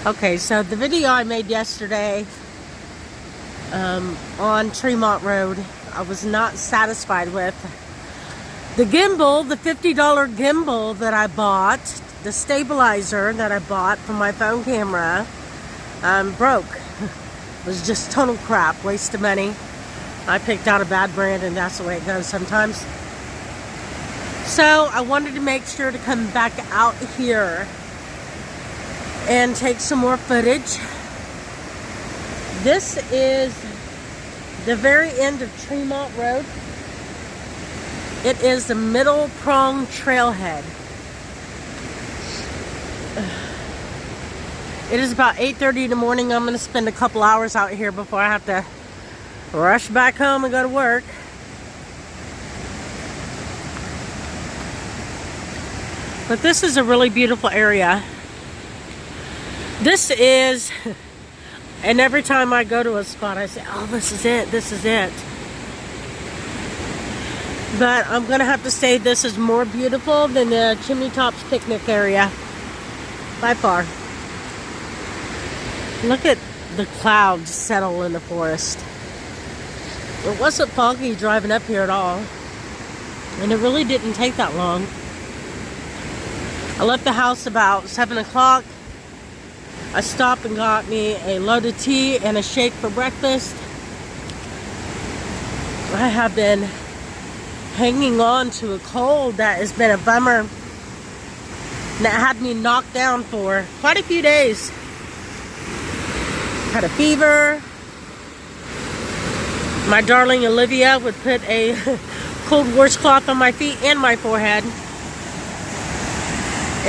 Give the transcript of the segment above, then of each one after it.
Okay, so the video I made yesterday on Tremont Road, I was not satisfied with. The gimbal, the $50 gimbal that I bought, the stabilizer that I bought for my phone camera, broke. It was just total crap, waste of money. I picked out a bad brand and that's the way it goes sometimes. So I wanted to make sure to come back out here and take some more footage. This is the very end of Tremont Road. It is the Middle Prong trailhead. It is about 8:30 in the morning. I'm going to spend a couple hours out here before I have to rush back home and go to work. But this is a really beautiful area. This is, and every time I go to a spot I say, oh, this is it, this is it. But I'm gonna have to say this is more beautiful than the Chimney Tops picnic area, by far. Look at the clouds settle in the forest. It wasn't foggy driving up here at all, and it really didn't take that long. I left the house about 7 o'clock. I stopped and got me a load of tea and a shake for breakfast. I have been hanging on to a cold that has been a bummer. That had me knocked down for quite a few days. Had a fever. My darling Olivia would put a cold washcloth on my feet and my forehead.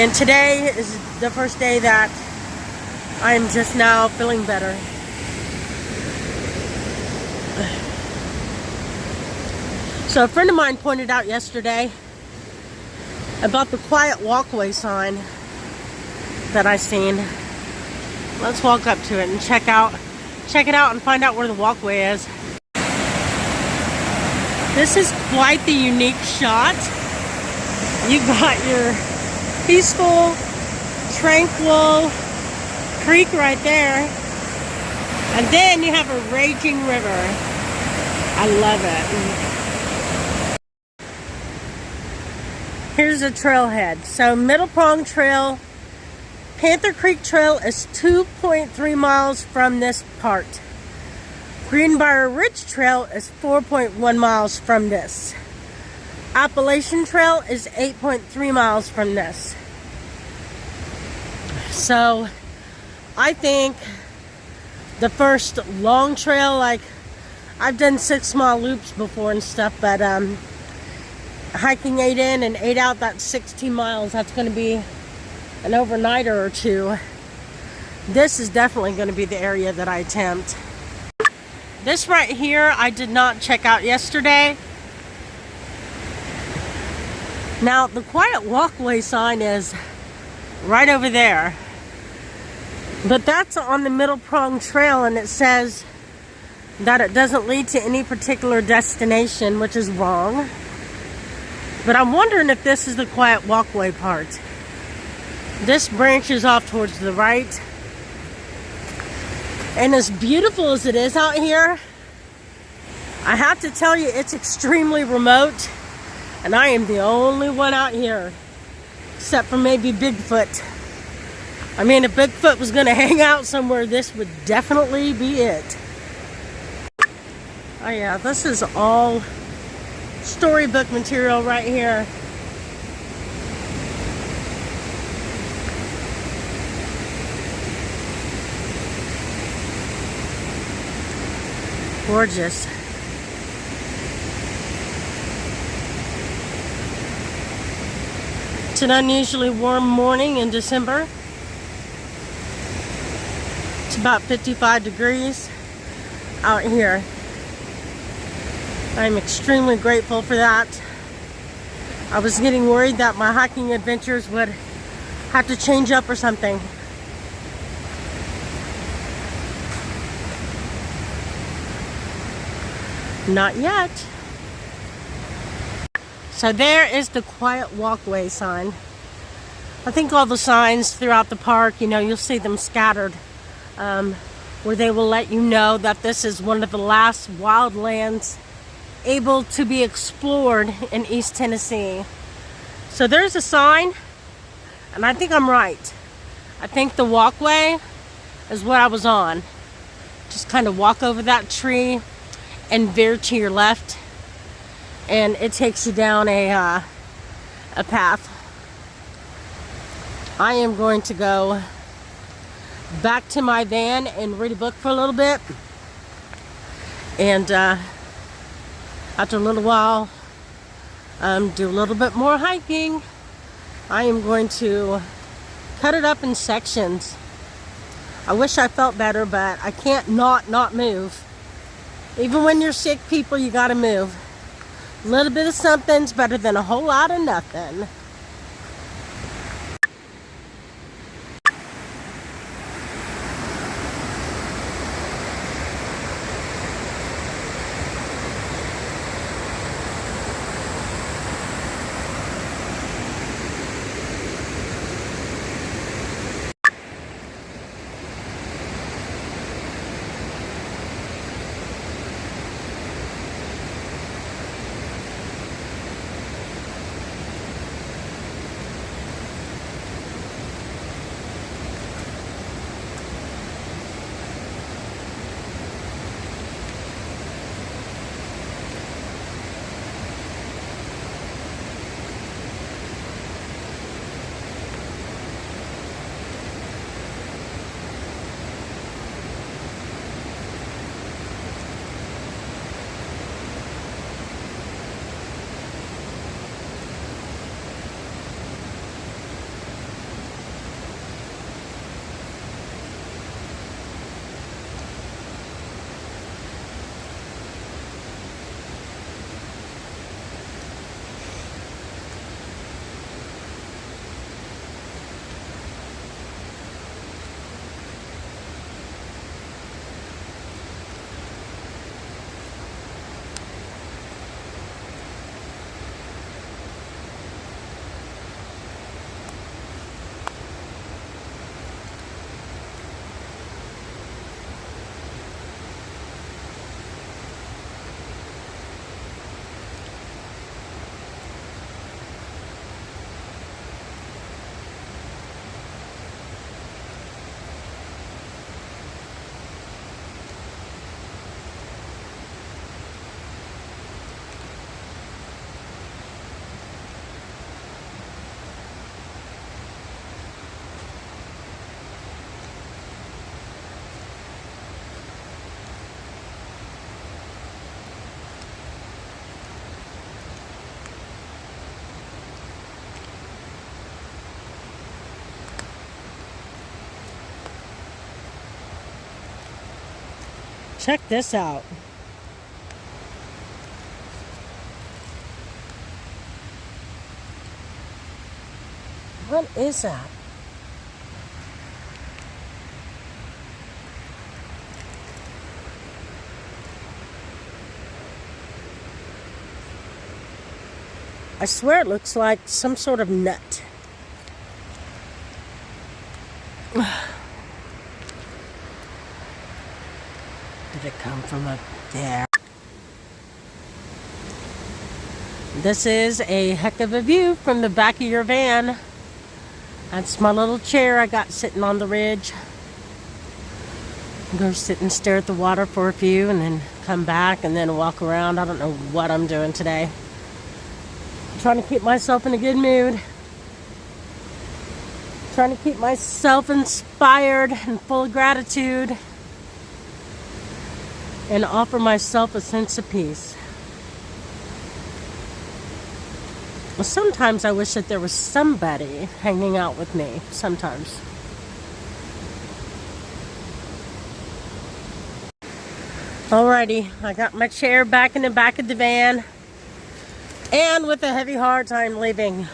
And today is the first day that I am just now feeling better. So a friend of mine pointed out yesterday about the quiet walkway sign that I seen. Let's walk up to it and check it out and find out where the walkway is. This is quite the unique shot. You got your peaceful, tranquil creek right there, and then you have a raging river. I love it. Here's a trailhead. So Middle Prong Trail, Panther Creek Trail is 2.3 miles from this part. Greenbrier Ridge Trail is 4.1 miles from this. Appalachian Trail is 8.3 miles from this. So I think the first long trail, like I've done 6-mile loops before and stuff, but hiking 8 in and 8 out, that's 16 miles. That's going to be an overnighter or two. This is definitely going to be the area that I attempt. This right here I did not check out yesterday. Now the quiet walkway sign is right over there. But that's on the Middle Prong Trail, and it says that it doesn't lead to any particular destination, which is wrong. But I'm wondering if this is the quiet walkway part. This branches off towards the right. And as beautiful as it is out here, I have to tell you, it's extremely remote. And I am the only one out here, except for maybe Bigfoot. I mean, if Bigfoot was going to hang out somewhere, this would definitely be it. Oh yeah, this is all storybook material right here. Gorgeous. It's an unusually warm morning in December. It's about 55 degrees out here. I'm extremely grateful for that. I was getting worried that my hiking adventures would have to change up or something. Not yet. So there is the quiet walkway sign. I think all the signs throughout the park, you know, you'll see them scattered, where they will let you know that this is one of the last wildlands able to be explored in East Tennessee. So there's a sign, and I think I'm right. I think the walkway is what I was on. Just kind of walk over that tree and veer to your left, and it takes you down a path. I am going to go back to my van and read a book for a little bit, and after a little while do a little bit more hiking. I am going to cut it up in sections. I wish I felt better, but I can't not move. Even when you're sick, people, you gotta move. A little bit of something's better than a whole lot of nothing. Check this out. What is that? I swear it looks like some sort of nut. Did it come from up there? This is a heck of a view from the back of your van. That's my little chair I got sitting on the ridge. Go sit and stare at the water for a few and then come back and then walk around. I don't know what I'm doing today. I'm trying to keep myself in a good mood. Trying to keep myself inspired and full of gratitude. And offer myself a sense of peace. Well, sometimes I wish that there was somebody hanging out with me. Sometimes. Alrighty, I got my chair back in the back of the van. And with a heavy heart, I'm leaving.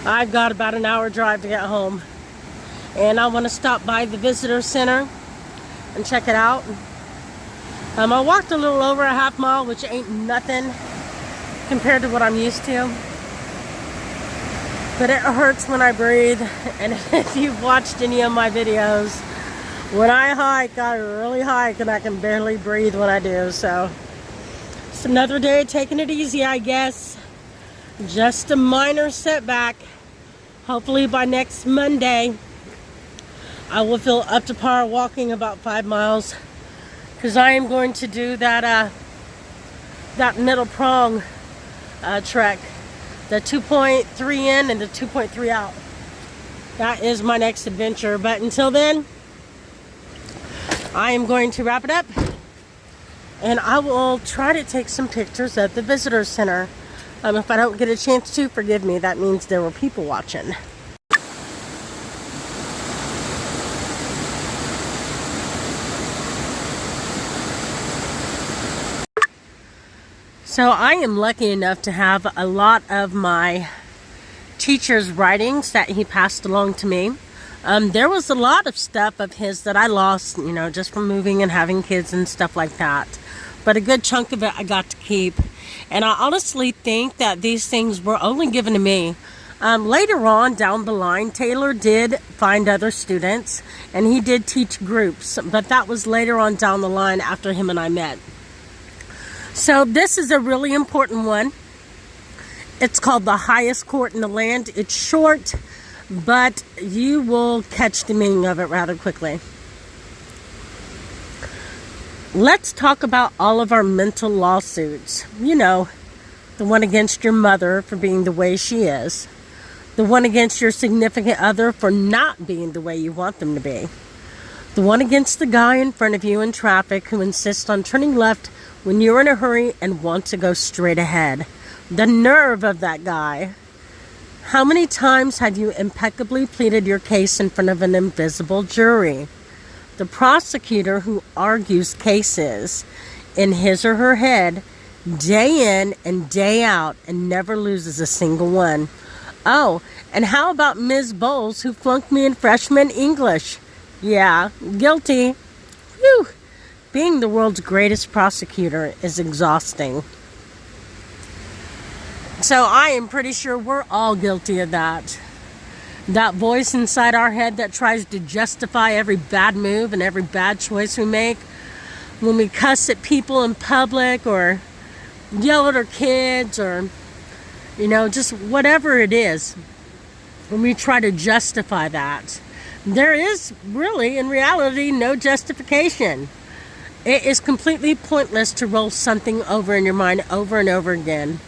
I've got about an hour drive to get home. And I want to stop by the visitor center and check it out. I walked a little over a half mile, which ain't nothing compared to what I'm used to. but it hurts when I breathe. And if you've watched any of my videos, when I hike, I really hike and I can barely breathe when I do. So it's another day of taking it easy, I guess. Just a minor setback. Hopefully by next Monday, I will feel up to par walking about 5 miles, because I am going to do that middle prong trek, the 2.3 in and the 2.3 out. That is my next adventure. But until then, I am going to wrap it up, and I will try to take some pictures at the visitor center. If I don't get a chance to, forgive me. That means there were people watching. So I am lucky enough to have a lot of my teacher's writings that he passed along to me. There was a lot of stuff of his that I lost, you know, just from moving and having kids and stuff like that. But a good chunk of it I got to keep. And I honestly think that these things were only given to me. Later on down the line, Taylor did find other students, and he did teach groups. But that was later on down the line after him and I met. So this is a really important one. It's called The Highest Court in the Land. It's short, but you will catch the meaning of it rather quickly. Let's talk about all of our mental lawsuits. You know, the one against your mother for being the way she is. The one against your significant other for not being the way you want them to be. The one against the guy in front of you in traffic who insists on turning left when you're in a hurry and want to go straight ahead. The nerve of that guy. How many times have you impeccably pleaded your case in front of an invisible jury? The prosecutor who argues cases in his or her head day in and day out and never loses a single one. Oh, and how about Ms. Bowles, who flunked me in freshman English? Yeah, guilty. Whew. Being the world's greatest prosecutor is exhausting. So I am pretty sure we're all guilty of that. That voice inside our head that tries to justify every bad move and every bad choice we make. When we cuss at people in public or yell at our kids or, you know, just whatever it is. When we try to justify that. There is really, in reality, no justification. It is completely pointless to roll something over in your mind over and over again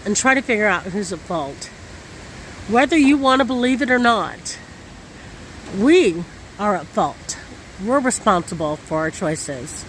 and try to figure out who's at fault. Whether you want to believe it or not, we are at fault. We're responsible for our choices.